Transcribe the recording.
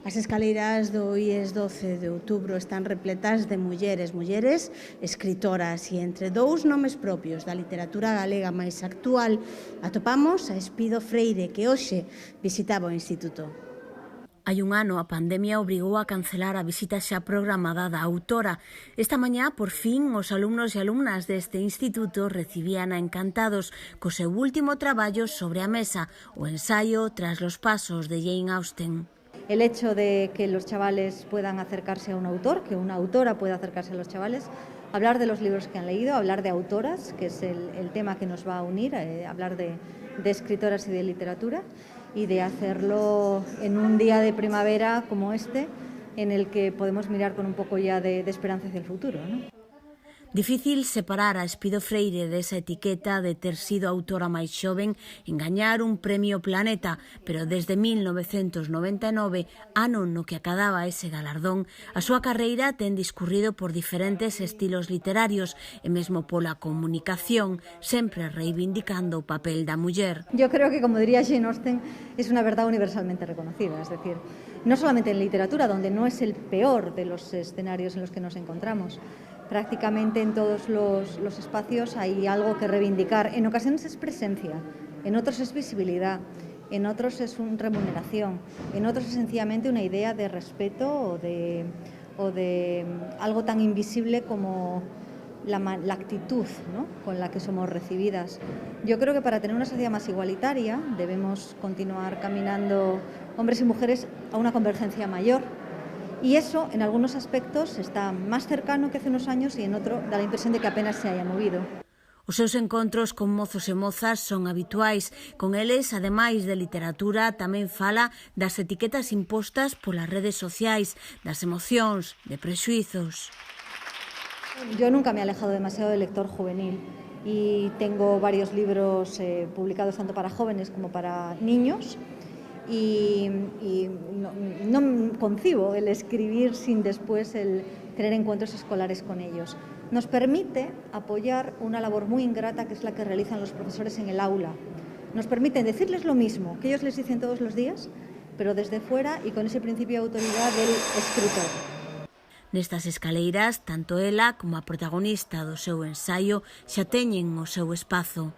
As escaleiras do IES 12 de outubro están repletas de mulleres escritoras e entre dous nomes propios da literatura galega máis actual atopamos a Espido Freire, que hoxe visitaba o Instituto. Hai un ano a pandemia obrigou a cancelar a visita xa programada da autora. Esta mañá, por fin, os alumnos e alumnas deste instituto recibían encantados co seu último traballo sobre a mesa, o ensaio Tras los pasos de Jane Austen. El hecho de que los chavales puedan acercarse a un autor, que una autora pueda acercarse a los chavales, hablar de los libros que han leído, hablar de autoras, que es el tema que nos va a unir, hablar de escritoras y de literatura, y de hacerlo en un día de primavera como este, en el que podemos mirar con un poco ya de esperanza hacia el futuro, ¿no? Difícil separar a Espido Freire desa etiqueta de ter sido a autora máis xoven en gañar un premio Planeta, pero desde 1999, ano no que acadaba ese galardón, a súa carreira ten discurrido por diferentes estilos literarios e mesmo pola comunicación, sempre reivindicando o papel da muller. Yo creo que, como diría Jane Austen, es una verdad universalmente reconocida, es decir, no solamente en literatura, donde no es el peor de los escenarios en los que nos encontramos. Prácticamente en todos los espacios hay algo que reivindicar. En ocasiones es presencia, en otros es visibilidad, en otros es remuneración, en otros es sencillamente una idea de respeto o de algo tan invisible como la actitud, ¿no?, con la que somos recibidas. Yo creo que para tener una sociedad más igualitaria debemos continuar caminando hombres y mujeres a una convergencia mayor. Y eso, en algunos aspectos, está más cercano que hace unos años y en otro da la impresión de que apenas se haya movido. Os seus encontros con mozos e mozas son habituais. Con eles, ademais de literatura, tamén fala das etiquetas impostas polas redes sociais, das emocións, de prexuizos. Yo nunca me he alejado demasiado del lector juvenil y tengo varios libros publicados tanto para jóvenes como para niños. Y no concibo el escribir sin después el tener encuentros escolares con ellos. Nos permite apoyar una labor muy ingrata que es la que realizan los profesores en el aula. Nos permiten decirles lo mismo que ellos les dicen todos los días, pero desde fuera y con ese principio de autoridad del escritor. Nestas escaleiras, tanto ela como a protagonista do seu ensaio xa teñen o seu espazo.